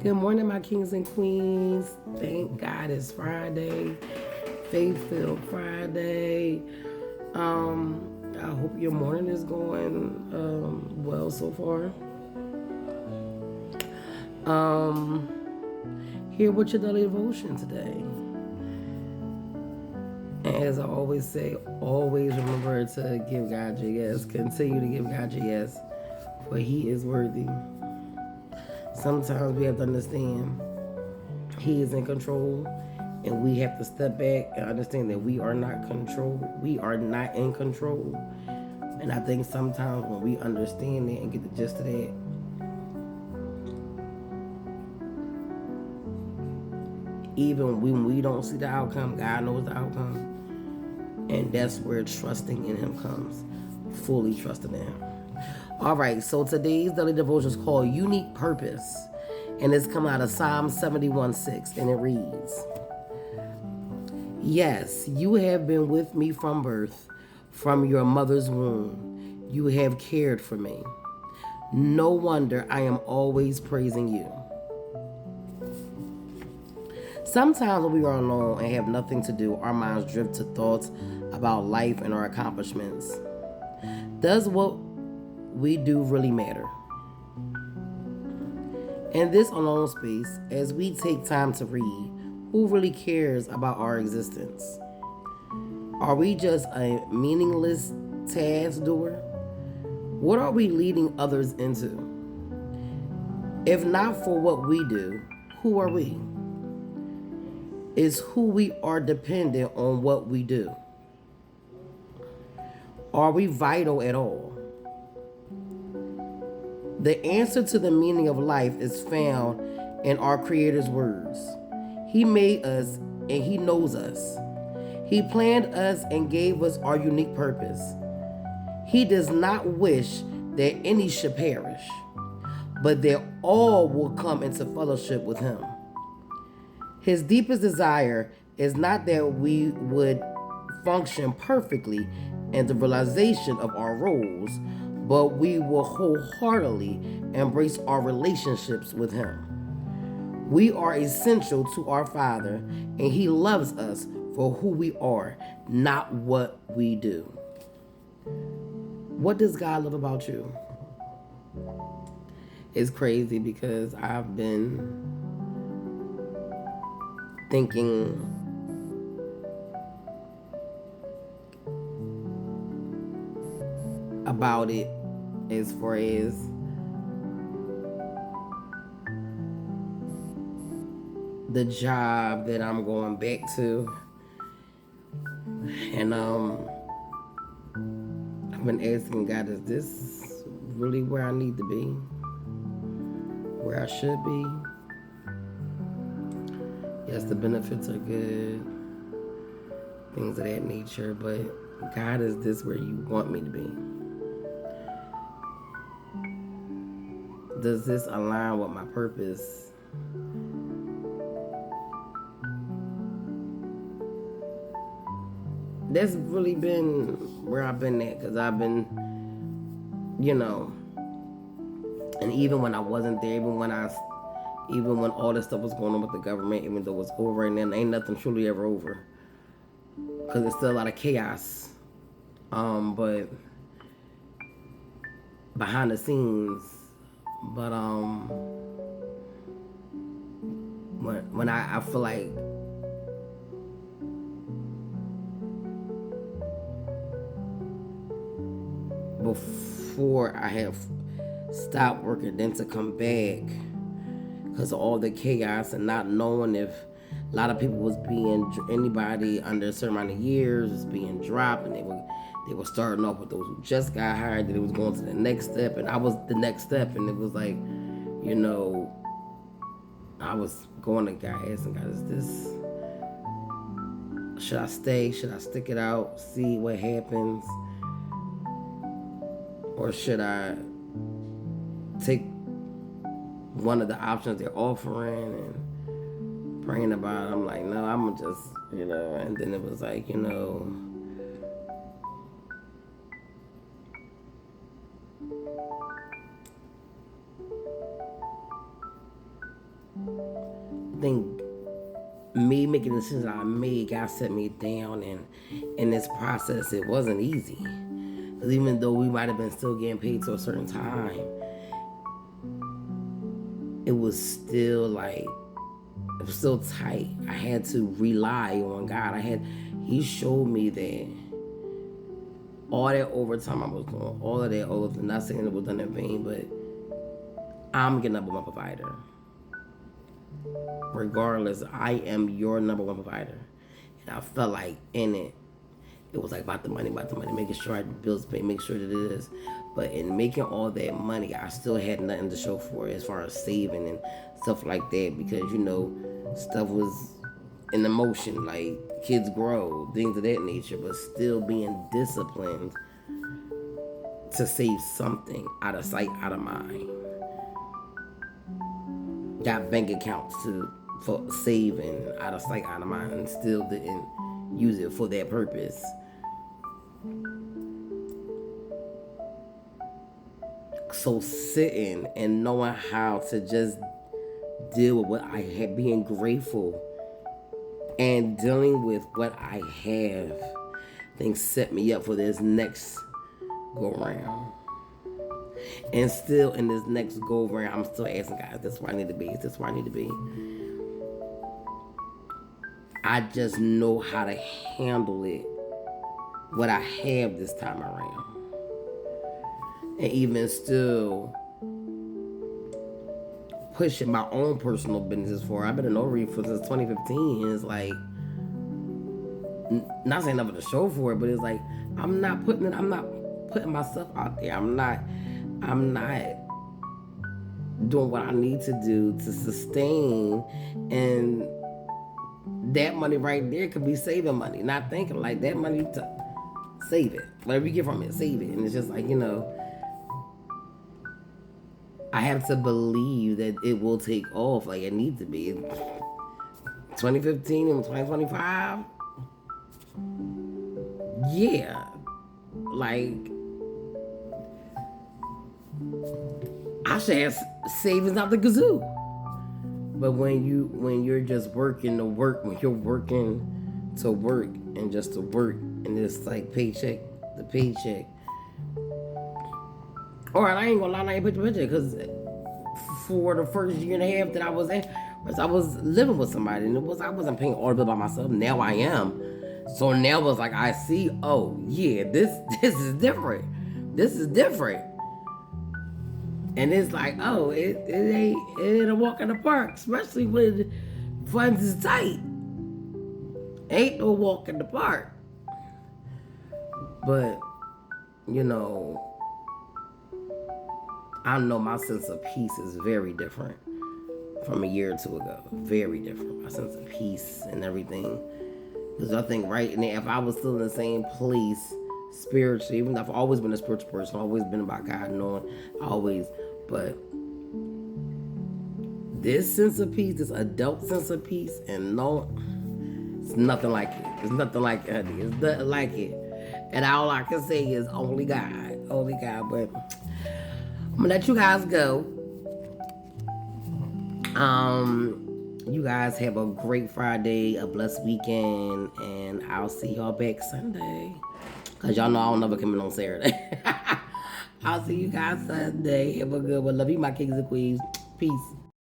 Good morning, my kings and queens. Thank God it's Friday, Faith-filled Friday. I hope your morning is going well so far. Here with your daily devotion today. And as I always say, always remember to give God your yes. Continue to give God your yes, for He is worthy. Sometimes we have to understand He is in control, and we have to step back and understand that we are not control. We are not in control. And I think sometimes when we understand that and get the gist of that, even when we don't see the outcome, God knows the outcome. And that's where trusting in Him comes. Fully trusting in Him. All right, so today's daily devotion is called Unique Purpose. And it's come out of Psalm 71:6. And it reads, Yes, you have been with me from birth, from your mother's womb. You have cared for me. No wonder I am always praising you. Sometimes when we are alone and have nothing to do, our minds drift to thoughts about life and our accomplishments. Does what we do really matter? In this alone space, as we take time to read, who really cares about our existence? Are we just a meaningless task doer? What are we leading others into? If not for what we do, who are we? Is who we are dependent on what we do? Are we vital at all? The answer to the meaning of life is found in our Creator's words. He made us and He knows us. He planned us and gave us our unique purpose. He does not wish that any should perish, but that all will come into fellowship with Him. His deepest desire is not that we would function perfectly in the realization of our roles, but we will wholeheartedly embrace our relationships with Him. We are essential to our Father, and He loves us for who we are, not what we do. What does God love about you? It's crazy because I've been thinking about it as far as the job that I'm going back to. And I've been asking God, is this really where I need to be? Where I should be? Yes, the benefits are good, things of that nature, but God, is this where you want me to be? Does this align with my purpose? That's really been where I've been at, because I've been, and even when I wasn't there, even when all this stuff was going on with the government, even though it's over right now, ain't nothing truly ever over, because there's still a lot of chaos. But behind the scenes, but when I feel like before I have stopped working, then to come back because of all the chaos and not knowing if a lot of people was anybody under a certain amount of years was being dropped, and they were starting off with those who just got hired, then it was going to the next step, and I was the next step, and it was like, I was going to God, asking God, is this, should I stay? Should I stick it out, see what happens? Or should I take one of the options they're offering and praying about it? I'm like, no, I'm gonna just, and then it was like, think me making the decisions I made, God set me down, and in this process, it wasn't easy. Because even though we might have been still getting paid to a certain time, it was still tight. I had to rely on God. He showed me that all that overtime I was doing, all of that overtime, not saying it was done in vain, but I'm getting up with my provider. Regardless, I am your number one provider. And I felt like in it was like about the money, making sure I had the bills paid, make sure that it is. But in making all that money, I still had nothing to show for it as far as saving and stuff like that, because, stuff was in emotion, like kids grow, things of that nature, but still being disciplined to save something out of sight, out of mind. Got bank accounts for saving out of sight, out of mind, and still didn't use it for that purpose. So sitting and knowing how to just deal with what I had, being grateful and dealing with what I have, things set me up for this next go round. And still in this next go round, I'm still asking God, is this where I need to be? Is this where I need to be? I just know how to handle it, what I have this time around. And even still pushing my own personal business for. I've been an overeater since 2015, and it's like, not saying nothing to show for it, but it's like I'm not putting myself out there. I'm not doing what I need to do to sustain, and that money right there could be saving money. Not thinking like that money to save it. Whatever you get from it, save it. And it's just like, I have to believe that it will take off like it needs to be. 2015 and 2025, yeah, like I should have savings out the kazoo. But when you're just working to work, when you're working to work and just to work, and it's like paycheck to paycheck. Or I ain't gonna lie, I ain't paycheck, because for the first year and a half that I was in, I was living with somebody, and I wasn't paying all the bill by myself. Now I am. So now it's like I see, oh yeah, this is different. This is different. And it's like, oh, it ain't a walk in the park, especially when funds is tight. Ain't no walk in the park. But, I know my sense of peace is very different from a year or two ago. Very different. My sense of peace and everything. Because I think right now, if I was still in the same place spiritually, even though I've always been a spiritual person, I've always been about God, but this sense of peace, this adult sense of peace, and it's nothing like it. It's nothing like it, honey. It's nothing like it. And all I can say is only God. Only God. But I'm gonna let you guys go. You guys have a great Friday, a blessed weekend, and I'll see y'all back Sunday. Cause y'all know I don't never come in on Saturday. I'll see you guys Sunday. Have a good one. Love you, my kings and queens. Peace.